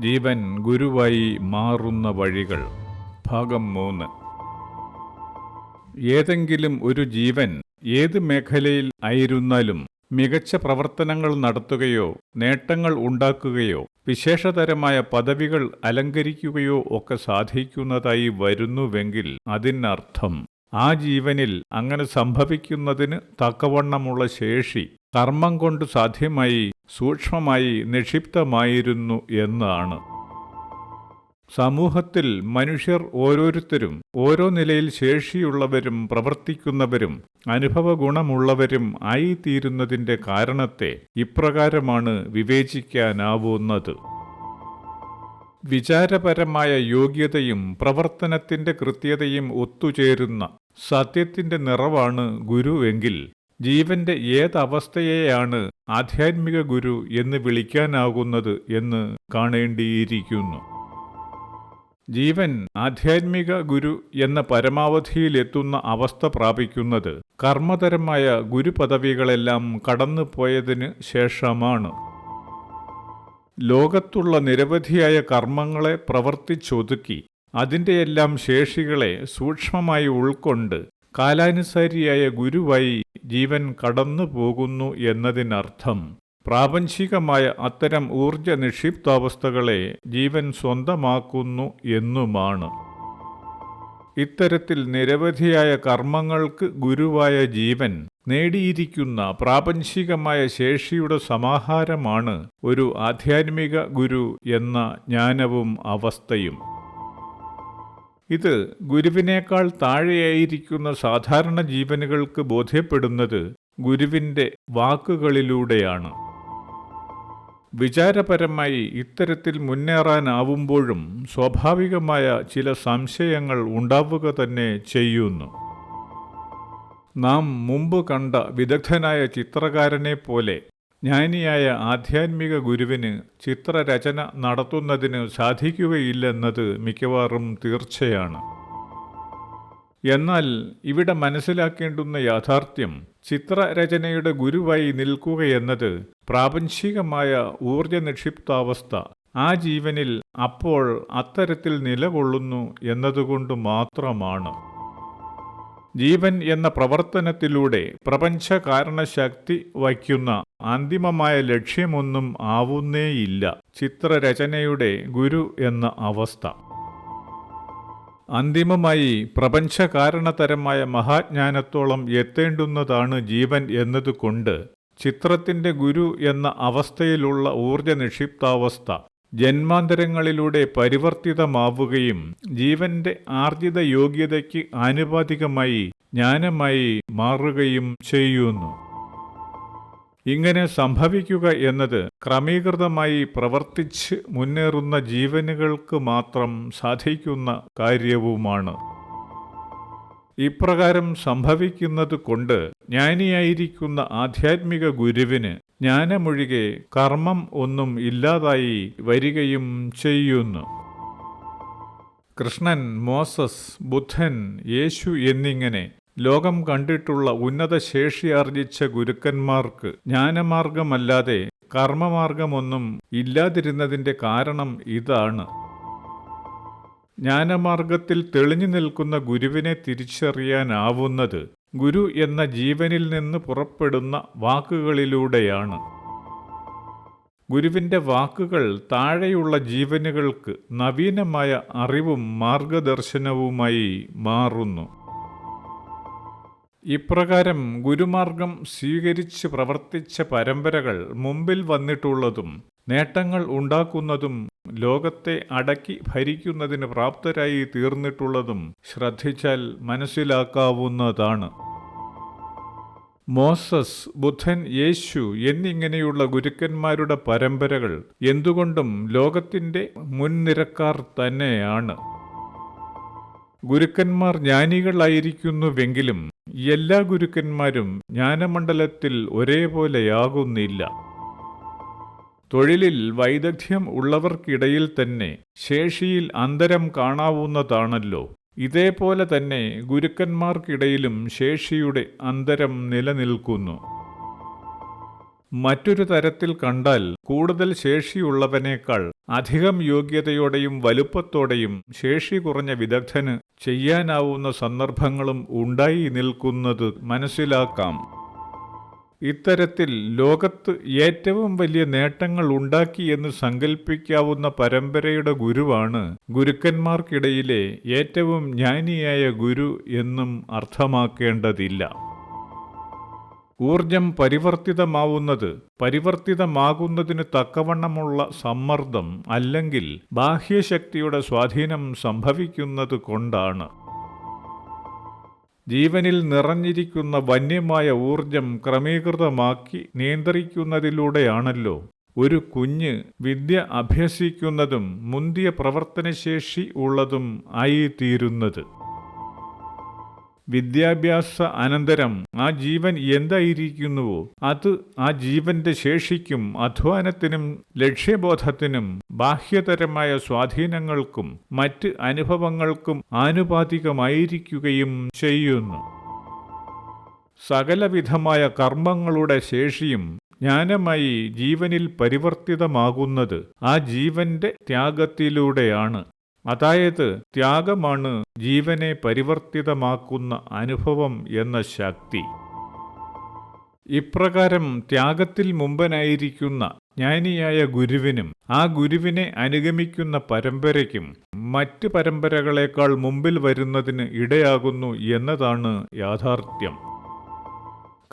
ജീവൻ ഗുരുവായി മാറുന്ന വഴികൾ. ഭാഗം 3. ഏതെങ്കിലും ഒരു ജീവൻ ഏത് മേഖലയിൽ ആയിരുന്നാലും മികച്ച പ്രവർത്തനങ്ങൾ നടത്തുകയോ നേട്ടങ്ങൾ ഉണ്ടാക്കുകയോ വിശേഷതരമായ പദവികൾ അലങ്കരിക്കുകയോ ഒക്കെ സാധിക്കുന്നതായി വരുന്നുവെങ്കിൽ അതിനർത്ഥം ആ ജീവനിൽ അങ്ങനെ സംഭവിക്കുന്നതിന് തക്കവണ്ണമുള്ള ശേഷി കർമ്മം കൊണ്ട് സാധ്യമായി സൂക്ഷ്മമായി നിക്ഷിപ്തമായിരുന്നു എന്നാണ്. സമൂഹത്തിൽ മനുഷ്യർ ഓരോരുത്തരും ഓരോ നിലയിൽ ശേഷിയുള്ളവരും പ്രവർത്തിക്കുന്നവരും അനുഭവഗുണമുള്ളവരും ആയിത്തീരുന്നതിൻ്റെ കാരണത്തെ ഇപ്രകാരമാണ് വിവേചിക്കാനാവുന്നത്. വിചാരപരമായ യോഗ്യതയും പ്രവർത്തനത്തിൻ്റെ കൃത്യതയും ഒത്തുചേരുന്ന സത്യത്തിൻ്റെ നിറവാണ് ഗുരുവെങ്കിൽ ജീവന്റെ ഏതവസ്ഥയെയാണ് ആധ്യാത്മിക ഗുരു എന്ന് വിളിക്കാനാകുന്നത് എന്ന് കാണേണ്ടിയിരിക്കുന്നു. ജീവൻ ആധ്യാത്മിക ഗുരു എന്ന പരമാവധിയിലെത്തുന്ന അവസ്ഥ പ്രാപിക്കുന്നത് കർമ്മതരമായ ഗുരുപദവികളെല്ലാം കടന്നു പോയതിന് ശേഷമാണ്. ലോകത്തുള്ള നിരവധിയായ കർമ്മങ്ങളെ പ്രവർത്തിച്ചൊതുക്കി അതിൻ്റെയെല്ലാം ശേഷികളെ സൂക്ഷ്മമായി ഉൾക്കൊണ്ട് കാലാനുസാരിയായ ഗുരുവായി ജീവൻ കടന്നു പോകുന്നു എന്നതിനർത്ഥം പ്രാപഞ്ചികമായ അത്തരം ഊർജ നിക്ഷിപ്താവസ്ഥകളെ ജീവൻ സ്വന്തമാക്കുന്നു എന്നുമാണ്. ഇത്തരത്തിൽ നിരവധിയായ കർമ്മങ്ങൾക്ക് ഗുരുവായ ജീവൻ നേടിയിരിക്കുന്ന പ്രാപഞ്ചികമായ ശേഷിയുടെ സമാഹാരമാണ് ഒരു ആധ്യാത്മിക ഗുരു എന്ന ജ്ഞാനവും അവസ്ഥയും. ഇത് ഗുരുവിനേക്കാൾ താഴെയായിരിക്കുന്ന സാധാരണ ജീവനുകൾക്ക് ബോധ്യപ്പെടുന്നത് ഗുരുവിൻ്റെ വാക്കുകളിലൂടെയാണ്. വിചാരപരമായി ഇത്തരത്തിൽ മുന്നേറാനാവുമ്പോഴും സ്വാഭാവികമായ ചില സംശയങ്ങൾ ഉണ്ടാവുക തന്നെ ചെയ്യുന്നു. നാം മുമ്പ് കണ്ട വിദഗ്ധനായ ചിത്രകാരനെ പോലെ ജ്ഞാനിയായ ആധ്യാത്മിക ഗുരുവിന് ചിത്രരചന നടത്തുന്നതിന് സാധിക്കുകയില്ലെന്നത് മിക്കവാറും തീർച്ചയാണ്. എന്നാൽ ഇവിടെ മനസ്സിലാക്കേണ്ടുന്ന യാഥാർത്ഥ്യം ചിത്രരചനയുടെ ഗുരുവായി നിൽക്കുകയെന്നത് പ്രാപഞ്ചികമായ ഊർജ നിക്ഷിപ്താവസ്ഥ ആ ജീവനിൽ അപ്പോൾ അത്തരത്തിൽ നിലകൊള്ളുന്നു എന്നതുകൊണ്ട് മാത്രമാണ്. ജീവൻ എന്ന പ്രവർത്തനത്തിലൂടെ പ്രപഞ്ച കാരണശക്തി വയ്ക്കുന്ന അന്തിമമായ ലക്ഷ്യമൊന്നും ആവുന്നേയില്ല ചിത്രരചനയുടെ ഗുരു എന്ന അവസ്ഥ. അന്തിമമായി പ്രപഞ്ചകാരണതരമായ മഹാജ്ഞാനത്തോളം എത്തേണ്ടുന്നതാണ് ജീവൻ എന്നതുകൊണ്ട് ചിത്രത്തിൻ്റെ ഗുരു എന്ന അവസ്ഥയിലുള്ള ഊർജ നിക്ഷിപ്താവസ്ഥ ജന്മാന്തരങ്ങളിലൂടെ പരിവർത്തിതമാവുകയും ജീവന്റെ ആർജിത യോഗ്യതയ്ക്ക് ആനുപാതികമായി ജ്ഞാനമായി മാറുകയും ചെയ്യുന്നു. ഇങ്ങനെ സംഭവിക്കുക എന്നത് ക്രമീകൃതമായി പ്രവർത്തിച്ച് മുന്നേറുന്ന ജീവനുകൾക്ക് മാത്രം സാധിക്കുന്ന കാര്യവുമാണ്. ഇപ്രകാരം സംഭവിക്കുന്നത് കൊണ്ട് ജ്ഞാനിയായിരിക്കുന്ന ആധ്യാത്മിക ഗുരുവിന് ജ്ഞാനമൊഴികെ കർമ്മം ഒന്നും ഇല്ലാതായി വരികയും ചെയ്യുന്നു. കൃഷ്ണൻ, മോസസ്, ബുദ്ധൻ, യേശു എന്നിങ്ങനെ ലോകം കണ്ടിട്ടുള്ള ഉന്നത ശേഷിയാർജിച്ച ഗുരുക്കന്മാർക്ക് ജ്ഞാനമാർഗമല്ലാതെ കർമ്മമാർഗമൊന്നും ഇല്ലാതിരുന്നതിൻ്റെ കാരണം ഇതാണ്. ജ്ഞാനമാർഗത്തിൽ തെളിഞ്ഞു നിൽക്കുന്ന ഗുരുവിനെ തിരിച്ചറിയാനാവുന്നത് ഗുരു എന്ന ജീവനിൽ നിന്ന് പുറപ്പെടുന്ന വാക്കുകളിലൂടെയാണ്. ഗുരുവിൻ്റെ വാക്കുകൾ താഴെയുള്ള ജീവനുകൾക്ക് നവീനമായ അറിവും മാർഗദർശനവുമായി മാറുന്നു. ഇപ്രകാരം ഗുരുമാർഗം സ്വീകരിച്ച് പ്രവർത്തിച്ച പരമ്പരകൾ മുമ്പിൽ വന്നിട്ടുള്ളതും നേട്ടങ്ങൾ ഉണ്ടാക്കുന്നതും ലോകത്തെ അടക്കി ഭരിക്കുന്നതിന് പ്രാപ്തരായി തീർന്നിട്ടുള്ളതും ശ്രദ്ധിച്ചാൽ മനസ്സിലാക്കാവുന്നതാണ്. മോസസ്, ബുദ്ധൻ, യേശു എന്നിങ്ങനെയുള്ള ഗുരുക്കന്മാരുടെ പരമ്പരകൾ എന്തുകൊണ്ടും ലോകത്തിൻ്റെ മുൻനിരക്കാർ തന്നെയാണ്. ഗുരുക്കന്മാർ ജ്ഞാനികളായിരിക്കുന്നുവെങ്കിലും എല്ലാ ഗുരുക്കന്മാരും ജ്ഞാനമണ്ഡലത്തിൽ ഒരേപോലെയാകുന്നില്ല. തൊഴിലിൽ വൈദഗ്ധ്യം ഉള്ളവർക്കിടയിൽ തന്നെ ശേഷിയിൽ അന്തരം കാണാവുന്നതാണല്ലോ. ഇതേപോലെ തന്നെ ഗുരുക്കന്മാർക്കിടയിലും ശേഷിയുടെ അന്തരം നിലനിൽക്കുന്നു. മറ്റൊരു തരത്തിൽ കണ്ടാൽ കൂടുതൽ ശേഷിയുള്ളവനേക്കാൾ അധികം യോഗ്യതയോടെയും വലുപ്പത്തോടെയും ശേഷി കുറഞ്ഞ വിദഗ്ധന് ചെയ്യാനാവുന്ന സന്ദർഭങ്ങളും ഉണ്ടായി നിൽക്കുന്നത് മനസ്സിലാക്കാം. ഇത്തരത്തിൽ ലോകത്ത് ഏറ്റവും വലിയ നേട്ടങ്ങൾ ഉണ്ടാക്കി എന്ന് സങ്കല്പിക്കാവുന്ന പരമ്പരയുടെ ഗുരുവാണ് ഗുരുക്കന്മാർക്കിടയിലെ ഏറ്റവും ജ്ഞാനിയായ ഗുരു എന്നും അർത്ഥമാക്കേണ്ടതില്ല. ഊർജം പരിവർത്തിതമാകുന്നതിന് തക്കവണ്ണമുള്ള സമ്മർദ്ദം അല്ലെങ്കിൽ ബാഹ്യശക്തിയുടെ സ്വാധീനം സംഭവിക്കുന്നത് കൊണ്ടാണ്. ജീവനിൽ നിറഞ്ഞിരിക്കുന്ന വന്യമായ ഊർജം ക്രമീകൃതമാക്കി നിയന്ത്രിക്കുന്നതിലൂടെയാണല്ലോ ഒരു കുഞ്ഞ് വിദ്യ അഭ്യസിക്കുന്നതും മുന്തിയ പ്രവർത്തനശേഷി ഉള്ളതും ആയിത്തീരുന്നത്. വിദ്യാഭ്യാസ അനന്തരം ആ ജീവൻ എന്തായിരിക്കുന്നുവോ അത് ആ ജീവന്റെ ശേഷിക്കും അധ്വാനത്തിനും ലക്ഷ്യബോധത്തിനും ബാഹ്യതരമായ സ്വാധീനങ്ങൾക്കും മറ്റ് അനുഭവങ്ങൾക്കും ആനുപാതികമായിരിക്കുകയും ചെയ്യുന്നു. സകലവിധമായ കർമ്മങ്ങളുടെ ശേഷിയും ജ്ഞാനമായി ജീവനിൽ പരിവർത്തിതമാകുന്നത് ആ ജീവന്റെ ത്യാഗത്തിലൂടെയാണ്. അതായത് ത്യാഗമാണ് ജീവനെ പരിവർത്തിതമാക്കുന്ന അനുഭവം എന്ന ശക്തി. ഇപ്രകാരം ത്യാഗത്തിൽ മുമ്പനായിരിക്കുന്ന ജ്ഞാനിയായ ഗുരുവിനും ആ ഗുരുവിനെ അനുഗമിക്കുന്ന പരമ്പരയ്ക്കും മറ്റ് പരമ്പരകളേക്കാൾ മുമ്പിൽ വരുന്നതിന് ഇടയാകുന്നു എന്നതാണ് യാഥാർത്ഥ്യം.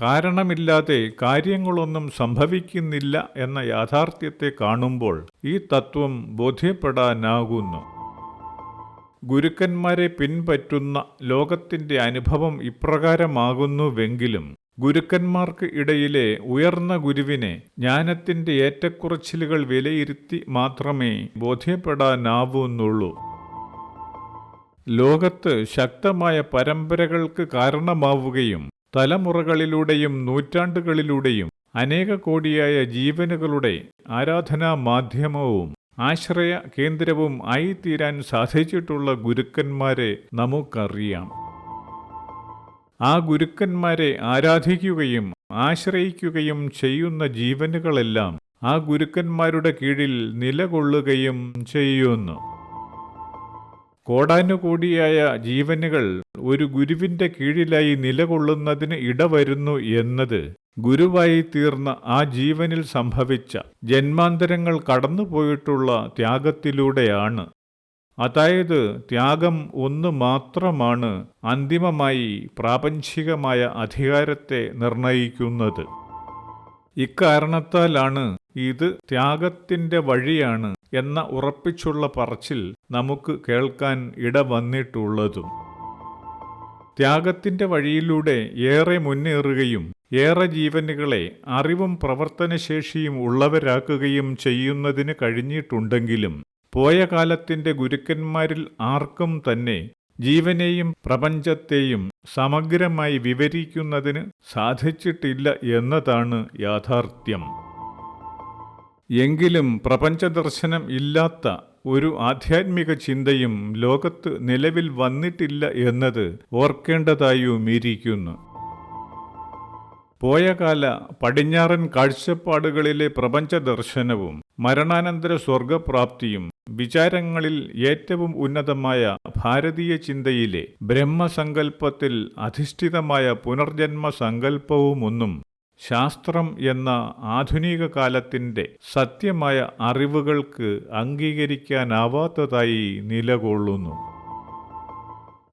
കാരണമില്ലാതെ കാര്യങ്ങളൊന്നും സംഭവിക്കുന്നില്ല എന്ന യാഥാർത്ഥ്യത്തെ കാണുമ്പോൾ ഈ തത്വം ബോധ്യപ്പെടാനാകുന്നു. ഗുരുക്കന്മാരെ പിൻപറ്റുന്ന ലോകത്തിന്റെ അനുഭവം ഇപ്രകാരമാകുന്നുവെങ്കിലും ഗുരുക്കന്മാർക്ക് ഇടയിലെ ഉയർന്ന ഗുരുവിനെ ജ്ഞാനത്തിന്റെ ഏറ്റക്കുറച്ചിലുകൾ വിലയിരുത്തി മാത്രമേ ബോധ്യപ്പെടാനാവുന്നുള്ളൂ. ലോകത്ത് ശക്തമായ പരമ്പരകൾക്ക് കാരണമാവുകയും തലമുറകളിലൂടെയും നൂറ്റാണ്ടുകളിലൂടെയും അനേക കോടിയായ ജീവനുകളുടെ ആരാധനാ മാധ്യമവും ആശ്രയ കേന്ദ്രവും ആയിത്തീരാൻ സാധിച്ചിട്ടുള്ള ഗുരുക്കന്മാരെ നമുക്കറിയാം. ആ ഗുരുക്കന്മാരെ ആരാധിക്കുകയും ആശ്രയിക്കുകയും ചെയ്യുന്ന ജീവനുകളെല്ലാം ആ ഗുരുക്കന്മാരുടെ കീഴിൽ നിലകൊള്ളുകയും ചെയ്യുന്നു. കോടാനുകോടിയായ ജീവനുകൾ ഒരു ഗുരുവിന്റെ കീഴിലായി നിലകൊള്ളുന്നതിന് ഇടവരുന്നു എന്നത് ഗുരുവായി തീർന്ന ആ ജീവനിൽ സംഭവിച്ച ജന്മാന്തരങ്ങൾ കടന്നുപോയിട്ടുള്ള ത്യാഗത്തിലൂടെയാണ്. അതായത് ത്യാഗം ഒന്ന് മാത്രമാണ് അന്തിമമായി പ്രാപഞ്ചികമായ അധികാരത്തെ നിർണയിക്കുന്നത്. ഇക്കാരണത്താലാണ് ഇത് ത്യാഗത്തിന്റെ വഴിയാണ് എന്ന ഉറപ്പിച്ചുള്ള പറച്ചിൽ നമുക്ക് കേൾക്കാൻ ഇടവന്നിട്ടുള്ളതും. ത്യാഗത്തിന്റെ വഴിയിലൂടെ ഏറെ മുന്നേറുകയും ഏറെ ജീവനുകളെ അറിവും പ്രവർത്തനശേഷിയും ഉള്ളവരാക്കുകയും ചെയ്യുന്നതിന് കഴിഞ്ഞിട്ടുണ്ടെങ്കിലും പോയ കാലത്തിന്റെ ഗുരുക്കന്മാരിൽ ആർക്കും തന്നെ ജീവനെയും പ്രപഞ്ചത്തെയും സമഗ്രമായി വിവരിക്കുന്നതിന് സാധിച്ചിട്ടില്ല എന്നതാണ് യാഥാർത്ഥ്യം. എങ്കിലും പ്രപഞ്ചദർശനം ഇല്ലാത്ത ഒരു ആധ്യാത്മിക ചിന്തയും ലോകത്ത് നിലവിൽ വന്നിട്ടില്ല എന്നത് ഓർക്കേണ്ടതായുമിരിക്കുന്നു. പോയകാല പടിഞ്ഞാറൻ കാഴ്ചപ്പാടുകളിലെ പ്രപഞ്ചദർശനവും മരണാനന്തര സ്വർഗപ്രാപ്തിയും വിചാരങ്ങളിൽ ഏറ്റവും ഉന്നതമായ ഭാരതീയ ചിന്തയിലെ ബ്രഹ്മസങ്കല്പത്തിൽ അധിഷ്ഠിതമായ പുനർജന്മ സങ്കല്പവുമൊന്നും ശാസ്ത്രം എന്ന ആധുനിക കാലത്തിന്റെ സത്യമായ അറിവുകൾക്ക് അംഗീകരിക്കാനാവാത്തതായി നിലകൊള്ളുന്നു.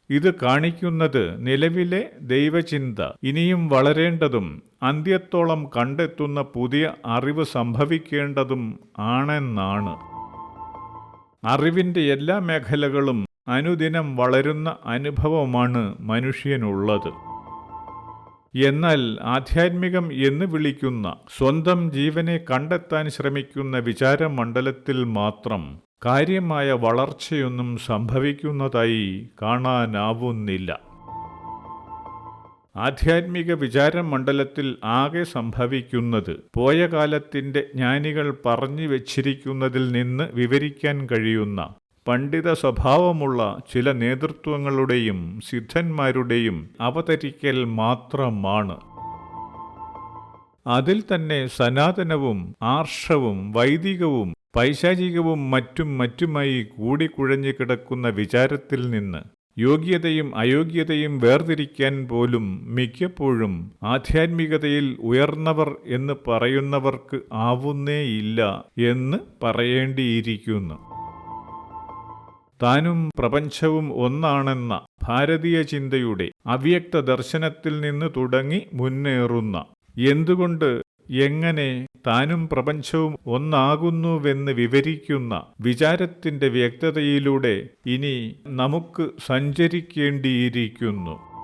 ഇത് കാണിക്കുന്നത് നിലവിലെ ദൈവചിന്ത ഇനിയും വളരേണ്ടതും അന്ത്യത്തോളം കണ്ടെത്തുന്ന പുതിയ അറിവ് സംഭവിക്കേണ്ടതും ആണെന്നാണ്. അറിവിന്റെ എല്ലാ മേഖലകളും അനുദിനം വളരുന്ന അനുഭവമാണ് മനുഷ്യനുള്ളത്. എന്നാൽ ആധ്യാത്മികം എന്ന് വിളിക്കുന്ന സ്വന്തം ജീവനെ കണ്ടെത്താൻ ശ്രമിക്കുന്ന വിചാരമണ്ഡലത്തിൽ മാത്രം കാര്യമായ വളർച്ചയൊന്നും സംഭവിക്കുന്നതായി കാണാനാവുന്നില്ല. ആധ്യാത്മിക വിചാരമണ്ഡലത്തിൽ ആകെ സംഭവിക്കുന്നത് പോയ കാലത്തിന്റെ ജ്ഞാനികൾ പറഞ്ഞു വച്ചിരിക്കുന്നതിൽ നിന്ന് വിവരിക്കാൻ കഴിയുന്ന പണ്ഡിത സ്വഭാവമുള്ള ചില നേതൃത്വങ്ങളുടെയും സിദ്ധന്മാരുടെയും അവതരിക്കൽ മാത്രമാണ്. അതിൽ തന്നെ സനാതനവും ആർഷവും വൈദികവും പൈശാചികവും മറ്റുമായി കൂടിക്കുഴഞ്ഞു കിടക്കുന്ന വിചാരത്തിൽ നിന്ന് യോഗ്യതയും അയോഗ്യതയും വേർതിരിക്കാൻ പോലും മിക്കപ്പോഴും ആധ്യാത്മികതയിൽ ഉയർന്നവർ എന്ന് പറയുന്നവർക്ക് ആവുന്നേയില്ല എന്ന് പറയേണ്ടിയിരിക്കുന്നു. താനും പ്രപഞ്ചവും ഒന്നാണെന്ന ഭാരതീയ ചിന്തയുടെ അവ്യക്ത ദർശനത്തിൽ നിന്ന് തുടങ്ങി മുന്നേറുന്ന, എന്തുകൊണ്ട് എങ്ങനെ താനും പ്രപഞ്ചവും ഒന്നാകുന്നുവെന്ന് വിവരിക്കുന്ന വിചാരത്തിന്റെ വ്യക്തതയിലൂടെ ഇനി നമുക്ക് സഞ്ചരിക്കേണ്ടിയിരിക്കുന്നു.